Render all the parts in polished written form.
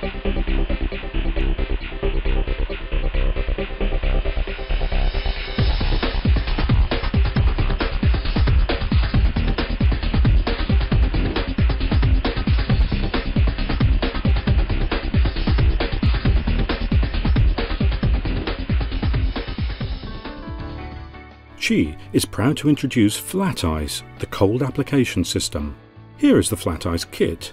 Qi is proud to introduce FLATICE, the cold application system. Here is the FLATICE kit.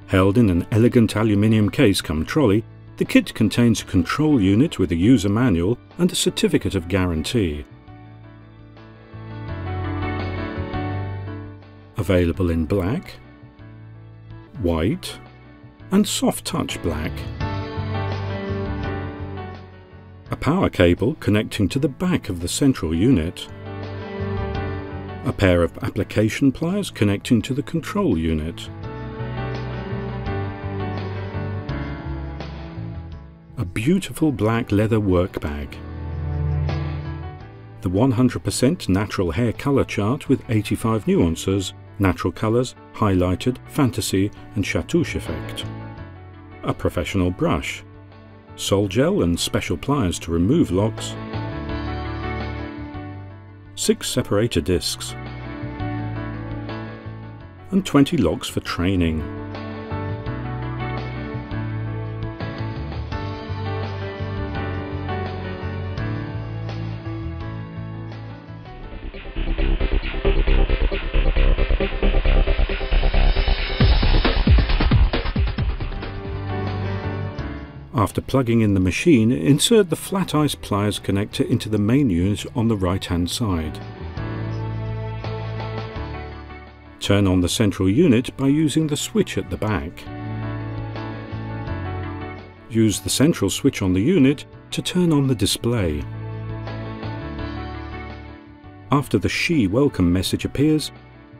Held in an elegant aluminium case cum trolley, the kit contains a control unit with a user manual and a certificate of guarantee. Available in black, white and soft touch black. A power cable connecting to the back of the central unit. A pair of application pliers connecting to the control unit. A beautiful black leather work bag. The 100% natural hair colour chart with 85 nuances, natural colours, highlighted, fantasy and chatouche effect. A professional brush. Sol gel and special pliers to remove locks. 6 separator discs. And 20 locks for training. After plugging in the machine, insert the FLATICE pliers connector into the main unit on the right-hand side. Turn on the central unit by using the switch at the back. Use the central switch on the unit to turn on the display. After the Qi welcome message appears,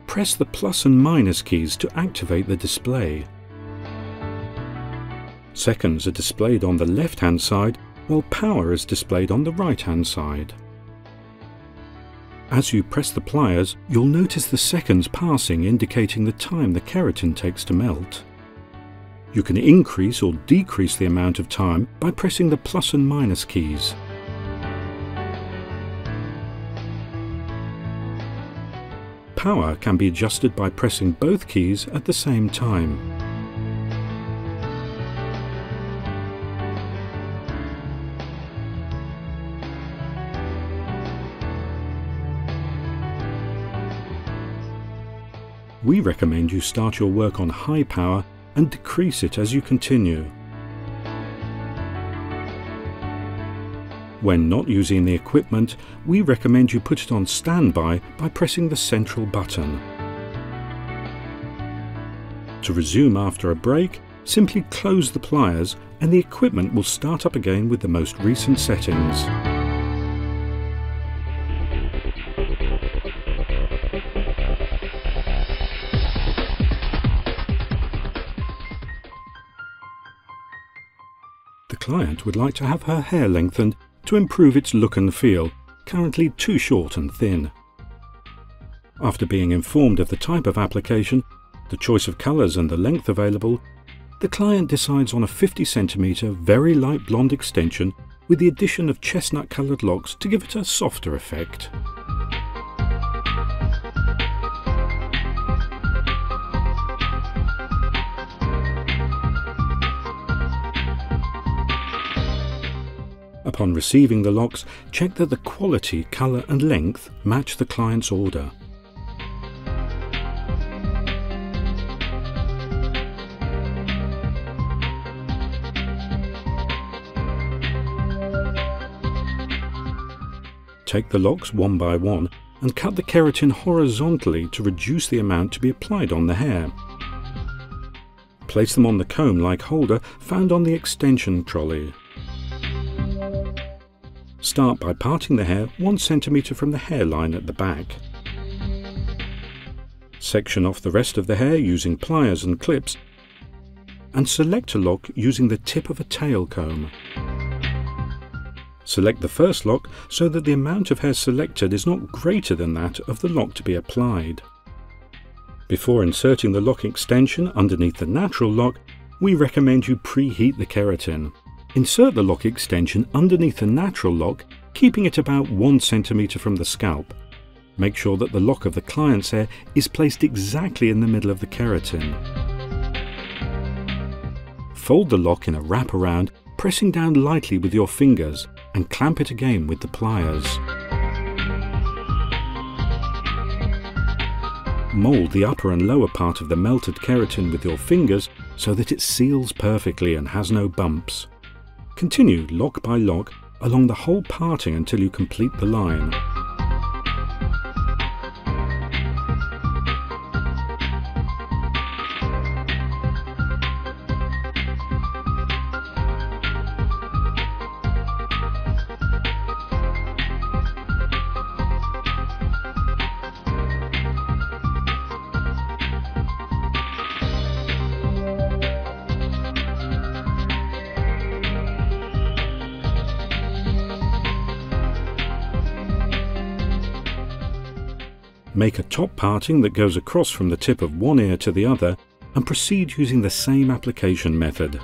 press the plus and minus keys to activate the display. Seconds are displayed on the left-hand side, while power is displayed on the right-hand side. As you press the pliers, you'll notice the seconds passing, indicating the time the keratin takes to melt. You can increase or decrease the amount of time by pressing the plus and minus keys. Power can be adjusted by pressing both keys at the same time. We recommend you start your work on high power and decrease it as you continue. When not using the equipment, we recommend you put it on standby by pressing the central button. To resume after a break, simply close the pliers and the equipment will start up again with the most recent settings. The client would like to have her hair lengthened to improve its look and feel, currently too short and thin. After being informed of the type of application, the choice of colours and the length available, the client decides on a 50 cm very light blonde extension with the addition of chestnut coloured locks to give it a softer effect. Upon receiving the locks, check that the quality, colour and length match the client's order. Take the locks one by one and cut the keratin horizontally to reduce the amount to be applied on the hair. Place them on the comb-like holder found on the extension trolley. Start by parting the hair 1 cm from the hairline at the back. Section off the rest of the hair using pliers and clips, and select a lock using the tip of a tail comb. Select the first lock so that the amount of hair selected is not greater than that of the lock to be applied. Before inserting the lock extension underneath the natural lock, we recommend you preheat the keratin. Insert the lock extension underneath the natural lock, keeping it about 1 centimeter from the scalp. Make sure that the lock of the client's hair is placed exactly in the middle of the keratin. Fold the lock in a wraparound, pressing down lightly with your fingers, and clamp it again with the pliers. Mould the upper and lower part of the melted keratin with your fingers so that it seals perfectly and has no bumps. Continue lock by lock along the whole parting until you complete the line. Make a top parting that goes across from the tip of one ear to the other and proceed using the same application method.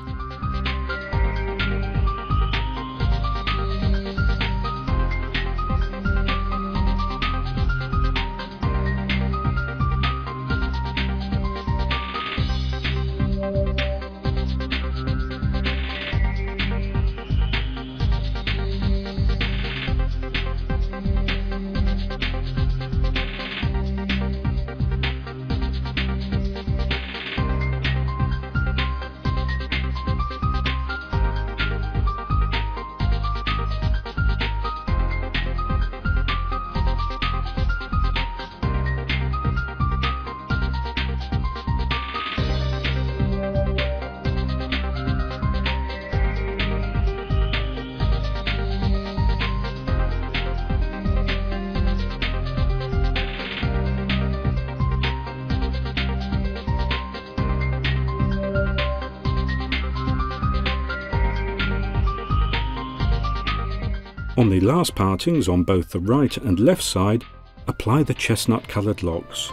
On the last partings on both the right and left side, apply the chestnut-coloured locks.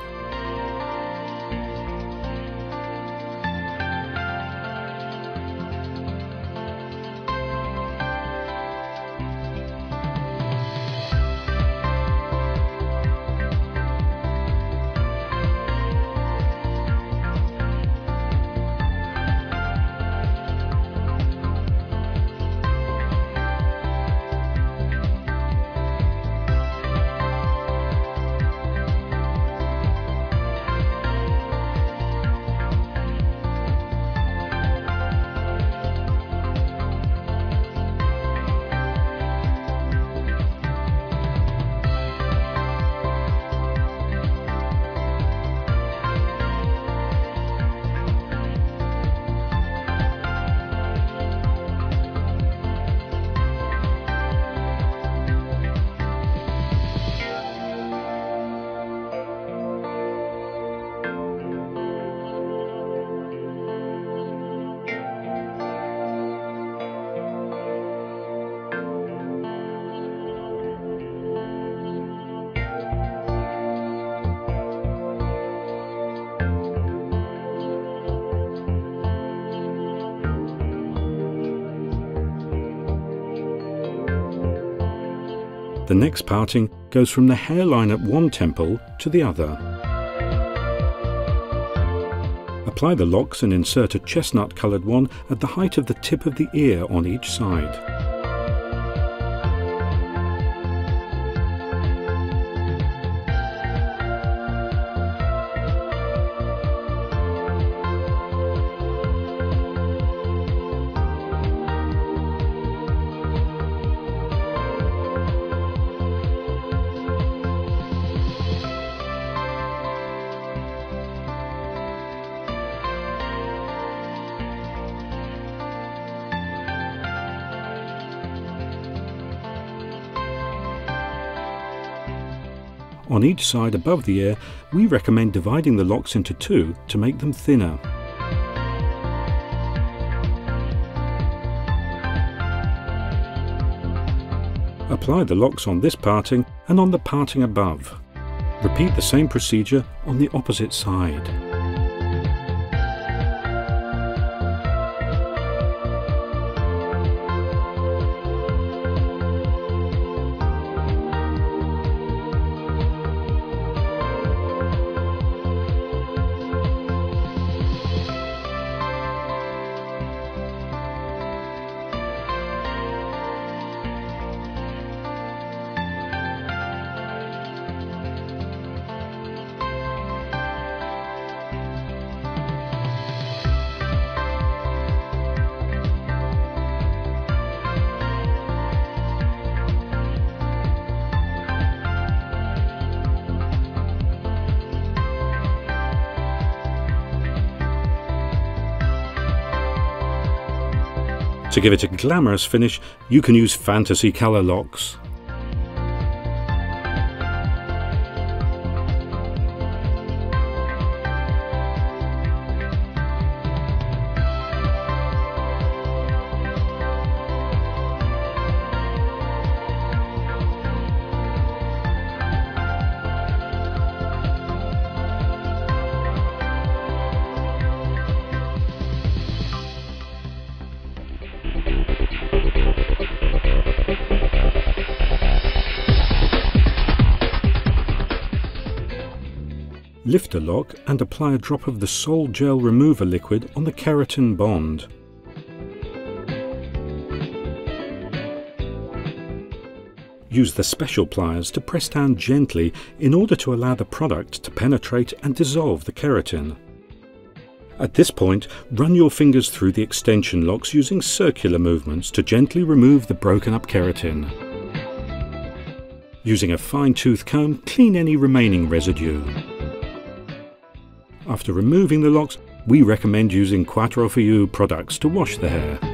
The next parting goes from the hairline at one temple to the other. Apply the locks and insert a chestnut-coloured one at the height of the tip of the ear on each side. On each side above the ear, we recommend dividing the locks into two to make them thinner. Apply the locks on this parting and on the parting above. Repeat the same procedure on the opposite side. To give it a glamorous finish, you can use fantasy colour locks. Lift the lock and apply a drop of the Sol Gel Remover liquid on the keratin bond. Use the special pliers to press down gently in order to allow the product to penetrate and dissolve the keratin. At this point, run your fingers through the extension locks using circular movements to gently remove the broken up keratin. Using a fine-tooth comb, clean any remaining residue. After removing the locks, we recommend using Quattro For You products to wash the hair.